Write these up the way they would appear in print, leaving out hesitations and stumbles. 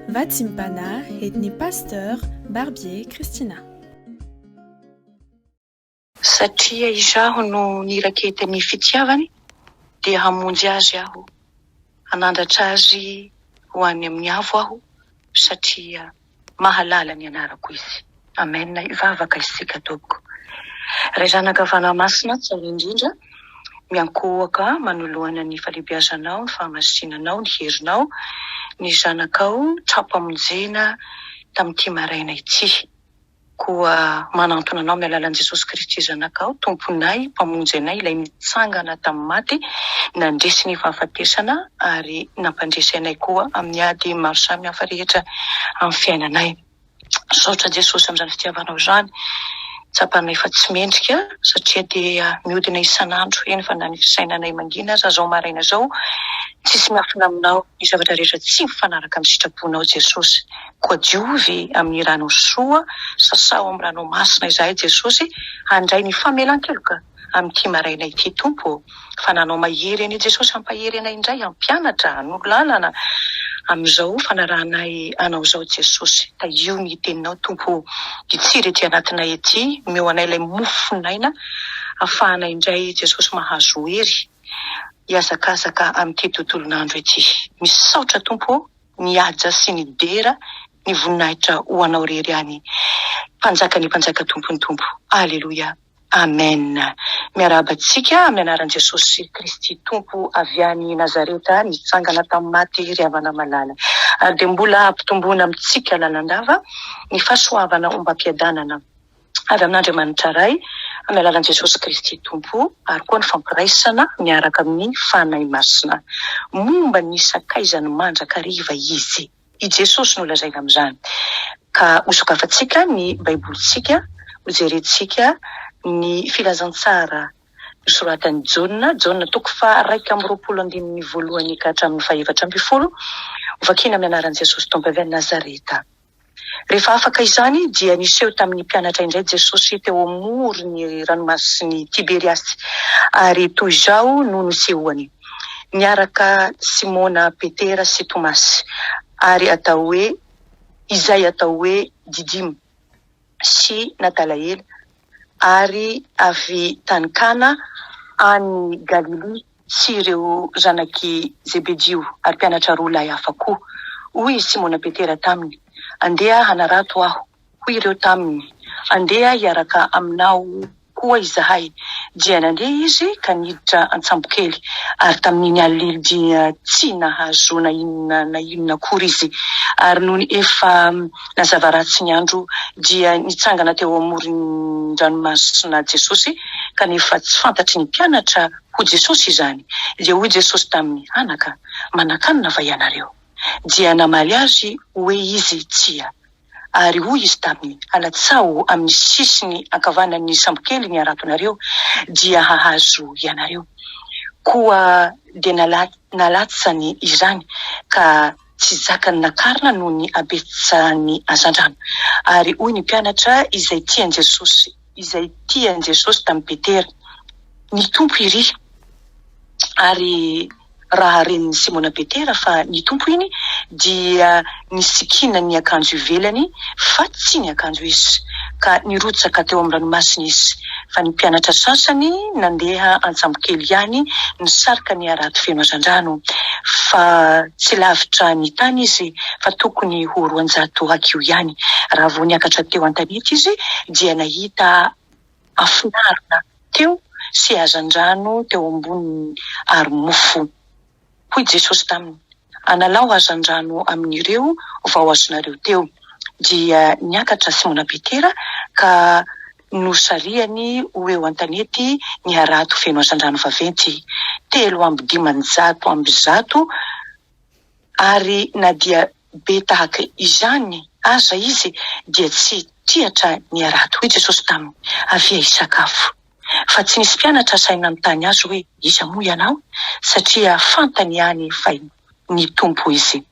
Vatimpana etni pasteur Barbier Kristina. Satria izaho no nirakety ny fitiavany dia hamonjy azy aho, hanandratra azy ho any amin'ny avo aho satria mahalala ny anarako izy. Amen. Ivavaka isika tompoko. Ray zanaka fanamasina tsara indrindra, miankohaka manoloana ny falebiazanao, ny fahamasinanao, ny herinao, ny zanakao trapo-amonjena tamin'ity maraina ity. Koa manantona anao amin'ny alalan'i Jesosy Kristy zanakao, tomponay, mpamonjy anay, ilay nitsangana tamin'ny maty, nandresy ny fahafatesana ary nampandresy anay koa amin'ny ady maro samihafa rehetra amin'ny fiainanay. Saotra Jesosy amin'izany fitiavanao izany, tsapanay fa tsy mendrika satria dia mihodina isan'andro eny fa na ny fisainanay mangina aza zao maraina zao tsisy miafina aminao, ny zavatra rehetra tsy mifanaraka amin'ny sitraponao Jesosy. Koa diovy amin'ny rano soa, sasao amin'ny rano masina izahay Jesosy, handray ny famelan-keloka amin'ity maraina ity tompo. Fananao mahery eny Jesosy, ampahery anay indray, ampianatra, nololalana amin'izao fanarahanay anao zao Jesosy. Da io ny teninao tompo, itsiry ety anatinay ety, meo anay ilay mofonaina, ahafahanay indray Jesosy mahazo hery hiazakazaka amin'ity tontolon'andro ety. Misaotra tompo, ny aja sy ny dera, ny voninahitra ho anao rery any. Mpanjaka ny mpanjaka tompony tompo. Alleluia. Amen. Miarabantsika amin'ny anaran'i Jesosy Kristy tompo avy any Nazareta, nitsangana tamin'ny maty, riavana malala. Ary dia mbola ampitomboana amintsika lalandava ny fahasoavana ombam-piadanana avy amin'Andriamanitra ray amin'ny alalan'i Jesosy Kristy tompo, ary koa ny fampiraisana miaraka amin'ny fanahy masina. Momba ny sakaizany mandrakariva izy. I Jesosy no lazaina amin'izany. Ka hosokafantsika ny baibolitsika, hojerentsika ny filazantsara nosoratan'i Jona toko fa 2:20 ka hatramin'ny 4:20, vakiana amin'ny anaran'i Jesosy tompo avy any Nazareta. Rehefa afaka izany dia niseho tamin'ny mpianatra indray Jesosy teo amoron'ny ranomasin'ny Tiberiasy, ary toy izao no nisehoany: niaraka Simona Petera sy Tomasy, ary izay atao hoe Didimy, sy Natalaela, ary avy tany Kana any Galily, sy ireo zanaky Zebedio, ary mpianatra roa lahy hafa koa. Hoy Simona Petera taminy: andeha hanarato aho. Hoy ireo taminy: andeha hiaraka aminao koa izahay. Dia nandeha izy ka niditra antsambo-kely, ary tamin'iny alilely dia tsy nahazo na inona akory izy. Ary noho ny efa nazava ratsy ny andro dia nitsangana teo amoron'ny ranomasina Jesosy, kanefa tsy fantatry ny mpianatra ho Jesosy izany. Dia hoy Jesosy taminy: anaka, manakanina va ianareo? Dia namaly azy hoe izy tsia. Ary hoy izy taminy: alatsao amin'ny sisiny ankavanan'ny sambo-kely ny aratonareo, dia hahazo ianareo. Koa dia nalatsany izany ka tsy zakany nakarina noho ny abetsany azandrano. Ary hoy ny mpianatra izay tiany Jesosy tamin'ny Petera: ny tompo iry. Ary raha ren'ny Simona Petera fa ny tompo iny dia nisikina ny akanjo ivelany fa tsy ny akanjo izy, ka nirotsaka teo amin'ny ranomasina izy. Fa ny mpianatra sasany nandeha antsambo-kely ihany, nisarika ny arato feno azandrano, fa tsy lavitra ny tany izy, fa tokony ho 200 akio ihany. Raha vao niakatra teo an-tanety izy dia nahita afinarina teo sy azandrano teo ambony ary-mofo. Hoy Jesosy taminy: analao azandrano amin'ireo vao azonareo teo. Dia niakatra Simona Petera ka nosariany ho eo an-tanety ny arato feno azandrano vaventy 3,500 ary na dia be tahaka izany aza izy dia tsy tiatra ny arato. Hoy Jesosy taminy: avia hisakafo. Fa tsy nisy mpianatra saina notany azy hoe: iza moa ianao? Satria fantany ihany fa ny tompo izy.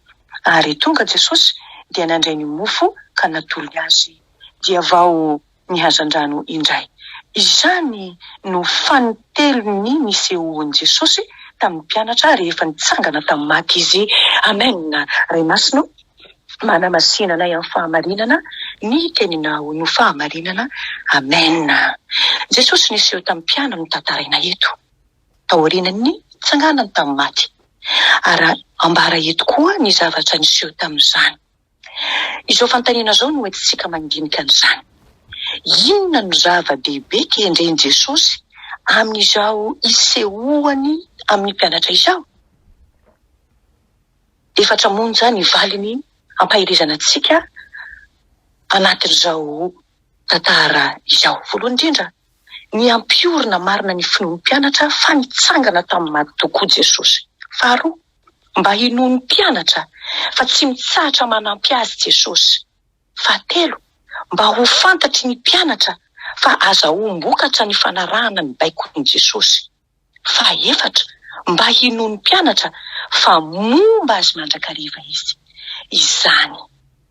Ary tonga Jesosy dia nandray ny mofo ka natoloy azy, dia vao ny hazandrano indray. Izany no fanitelony nisehoan'i Jesosy tamin'ny mpianatra rehefa nitsangana tamin'ny maty izy. Amen. Ray masino, manamasinana amin'ny fahamarinana ny teninao no fahamarinana. Amen. Jesosy niseho tamin'ny mpiana no tantaraina eto taorianany tsanganany tamin'ny maty, ary ambara eto koa ny zavatra niseho tamin'izany. Izao fantaniana zao no entintsika mandinika an'izany. Inona no zava-dehibe kendren'i Jesosy amin'izao isehoany amin'ny mpianatra izao? Efatra monja ny valiny ampahirizana antsika anatin'izao tantara izao. Voalohany indrindra, ny ampiorina marina ny finoan'ny mpianatra fa nitsangana tamin'ny maty tokoa Jesosy. Faharoa, mba hinoan'ny mpianatra fa tsy mitsahatra manampy azy Jesosy. Fahatelo, mba ho fantatry ny mpianatra fa azahoam-bokatra ny fanarahana ny baikon'i Jesosy. Fahaefatra, mba hinoan'ny mpianatra fa momba azy mandrakariva izy. Izany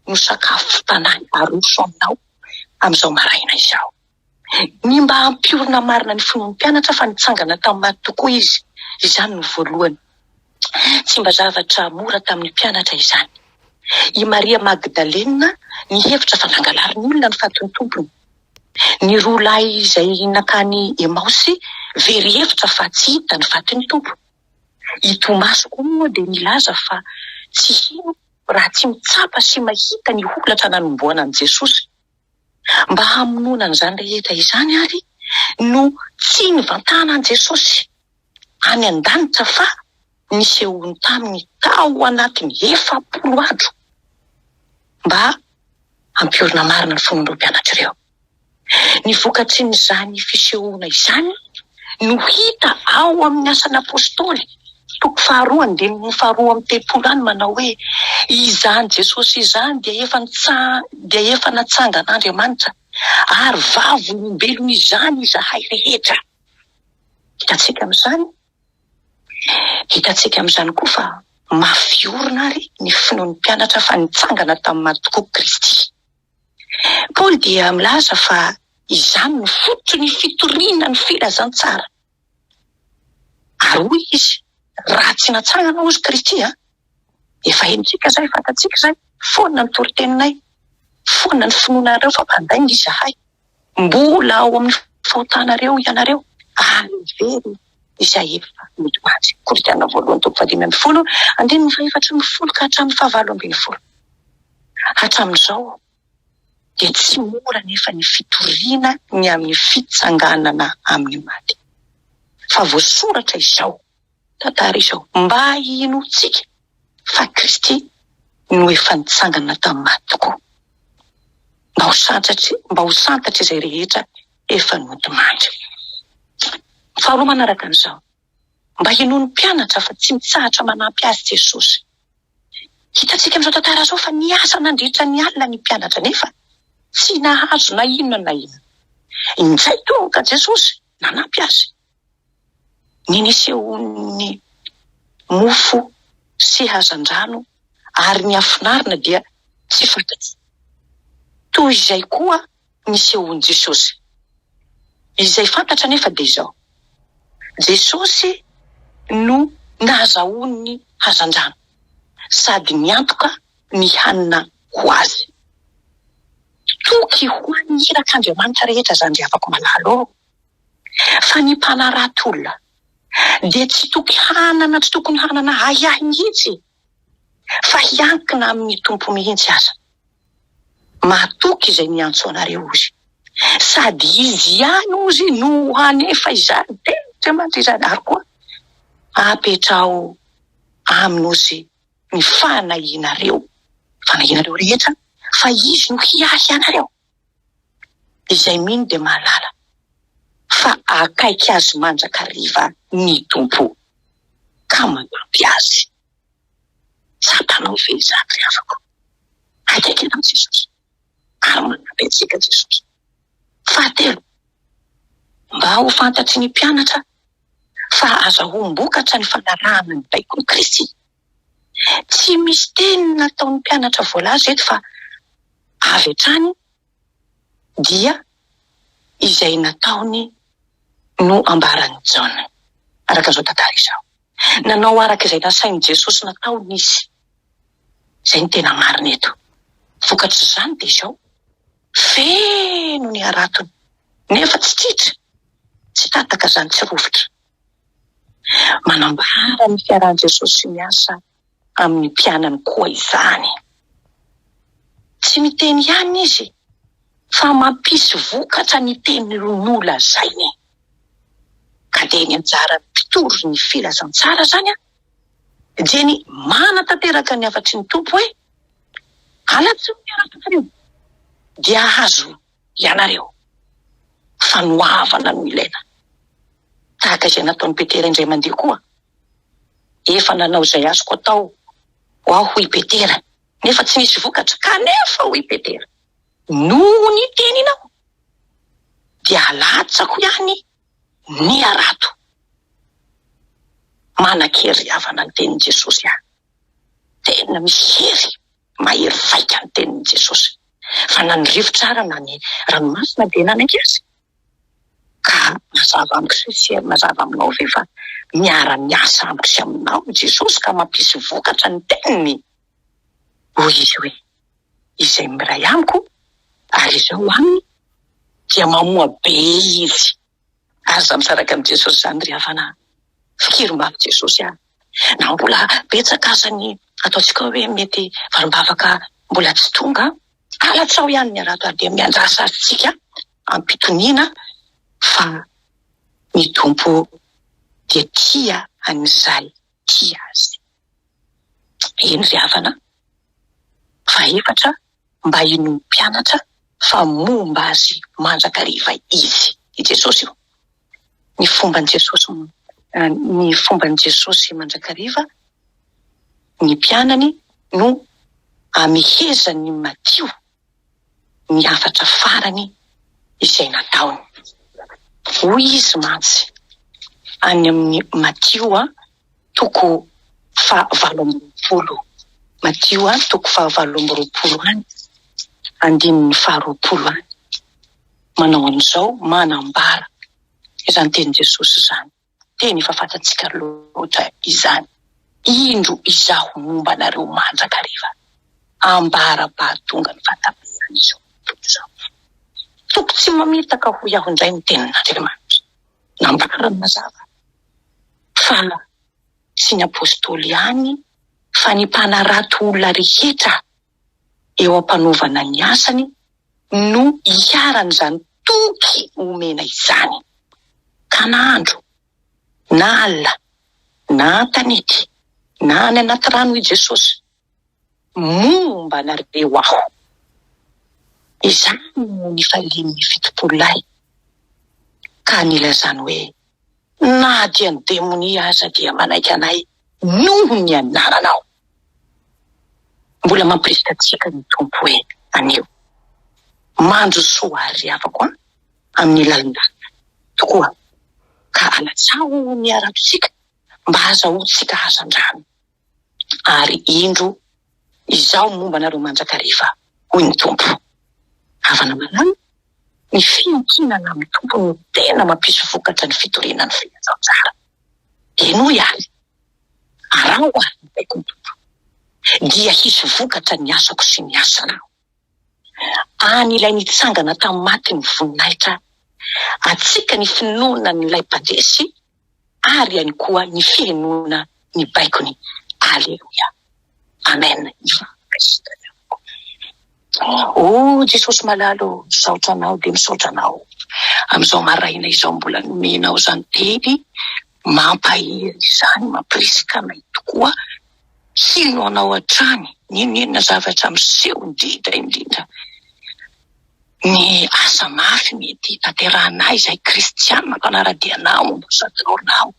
no sakafo tanahy aroso aminao amin'izao maraina izao. Ny mba ampiorina marina ny finoan'ny mpianatra fa nitsangana tamin'ny maty tokoa izy. Izany no voalohany. Tsy mba zavatra mora tamin'ny mpianatra izany. I Maria Magdalena nihevitra fa nangalary ny olona ny fatin'ny tompony. Ny roa lahy izay nakany Emaosy very hevitra fa tsy hita ny fatin'ny tompo. I Tomasy koa dia nilaza fa tsy hino raha tsy mitsapa sy mahita ny holatra nanomboana an' Jesosy. Mba hamonoana an'izany rehetra izany ary no tsy nivantana an' Jesosy any an-danitra fa nisehony tamin'ny tao anatiny 70 andro mba ampiorina marina ny fonon'ireo mpianatra ireo. Ny vokatry n'izany fisehoana izany no hita ao amin'ny asan'ny apôstôly toko 2 dia ny 2:30 any manao hoe izany Jesosy izany dia efa natsangan'Andriamanitra ary vavolombelony izany izahay rehetra. Hitantsika amin'izany koa fa mafiorina ary ny finoan'ny mpianatra fa nitsangana tamin'ny maty tokoa Kristy. Paoly dia milaza fa izany no fototry ny fitoriana ny filazantsara. Ary hoy izy, raha tsy natsangana ozy Kristy, efa henontsika zay, fantatsika zay, foana ny toriteninay, foana ny finoanareo fa mpandainga izahay, mbola ao amin'ny fahotanareo ianareo, ary very izay efa mety matsy. Korintana 1:5-10, 4:4 ka hatramin'ny 7:20. Hatramin'izao dia tsy mora nefa ny fitoriana ny amin'ny fitsanganana amin'ny maty. Fa voasoratra izao, tantara izao, mba hinoantsika fa Kristy no efa nitsangana tamin'ny maty tokoa. Mba ho santatra izay rehetra efa nodimandry. Faharoa manaraka an'izao, mba hinoan'ny mpianatra fa tsy mitsahatra manampy azy Jesosy. Hitantsika amin'izao tantara izao fa niasa nandritra ny alina ny mpianatra nefa tsy nahazo na inona na inona. Indray tonga Jesosy nanampy azy. Ny nisehony mofo sy hazandrano ary ny afinarina dia tsy fantatsy. Toy izay koa nisehony Jesosy. Izay fantatra nefa dia izao, Jesosy no nahazahoany ny hazandrano sady niantoka ny hanina ho azy. Toky ho an'ny irak'Andriamanitra rehetra zany afaka malalo. Fa ny mpanaraty olona dia tsy toky hanana, tsy tokony hanana ayahy mihitsy, fa hiankina amin'ny tompo mihitsy aza. Matoky izay niantso anareo ozy, sady izy ihany ozy no hanefa izany Andriamanitra izany, ary koa apetrao amin'ozy ny fanahinareo rehetra, fa izy no hiahy anareo. Izay mino dia mahalala fa akaiky azy mandrakariva ny tompo ka manampy azy. Satanao ve zany afako akaiky anao Jesosy ary manampy antsika Jesosy. Fahatelo, mba ho fantatry ny mpianatra fa azahoam-bokatra ny fanarahana ny baikon'i Kristy. Tsy misy teny nataon'ny mpianatra voalaza eto fa avy hatrany dia izay nataony no ambarany Jaona. Araka izao tantara izao, nanao araka izay nasain'i Jesosy nataony izy. Izay ny tena marina eto. vokatra izany dia izao feno ny aratony nefa tsy tritra, tsy tataka izany tsy rovitra. Manambara ny fiarahan'i Jesosy miasa amin'ny mpianany koa izany. Tsy miteny ihany izy fa mampisy vokatra ny teny nolazainy. Ka dia ny anjara mpitory ny filazantsara zany dia ny manatanteraka ny afatry ny tompo hoe alatsy miarakareo dia ahazo ianareo fanoavana no ilaina. Tahaka izay nataon'ny Petera indray mandeha koa. Efa nanao izay azoko atao ho aho hoy Petera, nefa tsy misy vokatra, kanefa hoy Petera, noho ny teninao dia alatsako ihany ny arato. Manan-kery havana ny tenin'i Jesosy aho. Tena misy hery mahery vaika ny tenin'i Jesosy. Fa na ny rivo tsara na ny ranomasina dia nanaiky azy. Ka mazava amiko sy mazava aminao ve fa miara-miasa amiko sy aminao Jesosy ka mampisy vokatra ny teniny. Hoy izy hoe, izay miray amiko ary izao aminy dia mamoa be izy. Aza misaraka amin'ny Jesosy zany ry havana. Fikirom-bavy Jesosy aho. Na mbola betsaka aza ny ataontsika hoe mety varim-bavaka mbola tsy tonga, alatsao ihany ny arato ary dia miandrasa atsika ampitoniana fa ny tompo dia tia an'izay tia azy. Eny ry havana. Fa efatra, mba ino mpianatra fa momba azy mandrakariva izy i Jesosy io. Ny fomban'i Jesosy mandrakariva ny mpianany no amehezany madio ny afatra farany izay nataony. Hoy izy mantsy any amin'ny Matio 7:20. Matio 7:20 any, andininy 20 any. Manao an'izao manambara izany teny Jesosy izany. Teny efa fantatsika loatra izany. Indro izaho momba anareo mandrakariva. Ambara-pahatonga ny fahatapisany izao. Toko tsy mamitaka ho iaho indray ny tenin'Andriamanitra. Nambara ny mazava. Fa tsy ny apôstôly ihany, fa ny mpanarato olona rehetra eo ampanovana ny asany no hiaran'izany toky omena izany. Ka na andro, na alina, na tanety, na any anaty rano i Jesosy, momba anareo aho. Izany ny fahalian'ny fitopololay. Ka nilazany hoe, na dia ny demonia aza dia manaiky anay noho ny anaranao. Mbola mampirisitatsika ny tompo hoe anio. Mandro soa ary havako amin'ny lalindalina tokoa. Ka alatsao ny aratsika mba azahoantsika hazandrano. Ary indro izao momba anareo mandrakariva hoy ny tompo. Havana malamo, ny fiankinana amin'ny tompo no tena mampisy vokatra ny fitoriana ny filazantsara. Eno ihany, arao ary ny baiko ny tompo. Dia hisy vokatra ny asako sy ny asanao. Any ilay nitsangana tamin'ny maty ny voninahitra, atsika ny finoana n'ilay padesy, ary ihany koa ny fienoana ny baikony. Aleluia. Amen. Jesosy malalo, misaotra anao dia misaotra anao. Amin'izao maraina izao mbola nomenao izany teny, mampahery izany, mampirisika anay tokoa. Hino anao hatrany, ninona zavatra miseho indrindra. Ny asa mafy mety tanterahanay izay kristianina mpanaradianao, ambasadornao.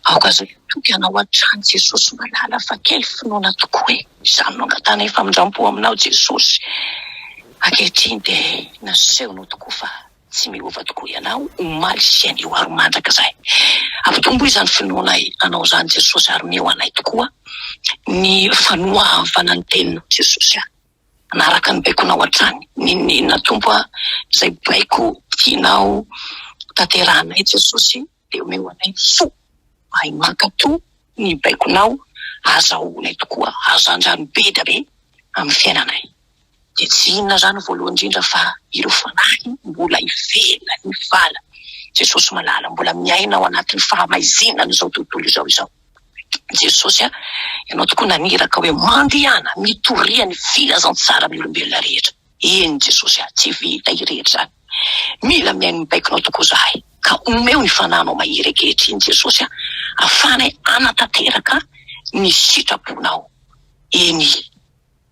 Aoka zay toky anao hatrany Jesosy malala fa kely finoana tokoa hoe izany no angatana famindrampo aminao Jesosy. Ankehitriny dia nasehonao tokoa fa tsy miova tokoa ianao, omaly sy anio ary mandraka izay. Ampitombo izany finoana anao izany Jesosy ary meo anay tokoa ny fanoavana ny teninao Jesosy. Anaraka ny baikonao hatrany, ninona tompo izay baiko tianao tanterahanay Jesosy, dia omeo anay fo. Ay mankato ny baikonao azahoanay tokoa, azandrano be da be amin'ny fiainanay. de tsy inona zany voalohany indrindra fa ireo fanahy mbola ivela ny vala. Jesosy malala, mbola miaina ao anatin'ny fahamaizinana izao tontolo izao. Jesosy ianao tokoa naniraka hoe mandehana mitoria ny filazantsara amin'ny olombelona rehetra. Eny Jesosy tsy vita irehetra zany. Mila miaino ny baikonao tokoa zahay, ka omeo ny fanahinao mahery ankehitriny Jesosy afanay anatanteraka ny sitraponao. Eny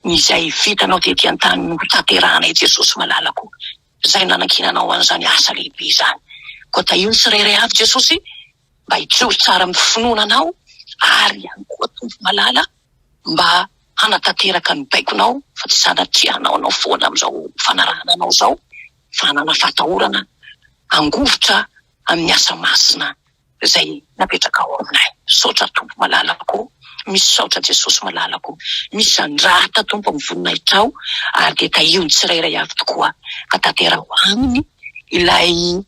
izay vitanao tety an-tany no tanterahanay Jesosy malalako. Zay nanankinanao an'izany asa lehibe zany. Koa tahiny tsirairay avy Jesosy mba hijoro tsara amin'ny finoananao, ary ihany koa tompo malala mba hanatanteraka ny baikonao fa tsy sanatrianao anao foana amin'izao fanarahananao zao, fa hanana fatahorana angovotra amin'ny asa masina zay napetraka ao aminay. Saotra tompo malalako, misaotra Jesosy malalako, misandrata tompo amin'ny voninahitra ao, ary de tahiny tsirairay avy tokoa ka tanterao aminy ilay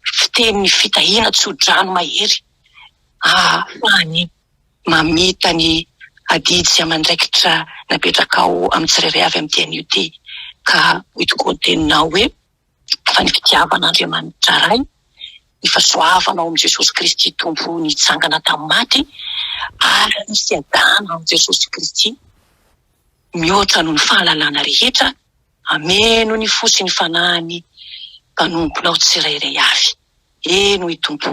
fiteny fitahina tsodrano mahery, ahafahany mamita ny adidy sy amandraikitra napetraka ao amin'ny tsirairay avy amin'ny teny io ty. Ka itoko ny teninao hoe fa ny fitiavan'Andriamanitra ray, ny fahasoavanao amin'ny Jesosy Kristy tompo nitsangana tamin'ny maty, ary ny fiadana amin'ny Jesosy Kristy mihoatra noho ny fahalalana rehetra, ameno ny fo sy ny fanahiny mpanomponao tsirairay avy. Eno i tompo,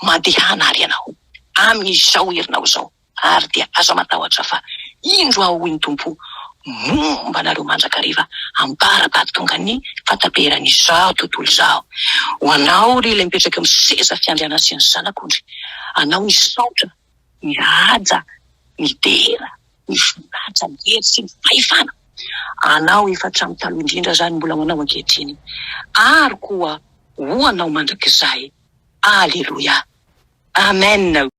mandehana ary ianao amin'izao herinao zao, ary dia aza matahotra fa indro aho iny tompo momba nareo mandrakariva ambara-daty tonga ny fataperan'izao tontolo zao. Ho anao ry ilay mipetraka amin'ny seza fiandriana sy ny zanak'ondry, anao ny saotra, ny haja, ny dera, ny voninahitra, ny hery sy ny fahefana. Anao efa hatramin'ny taloha indrindra zany mbola manao ankehitriny, ary koa ho anao mandrakizay. Aleluia. Amen.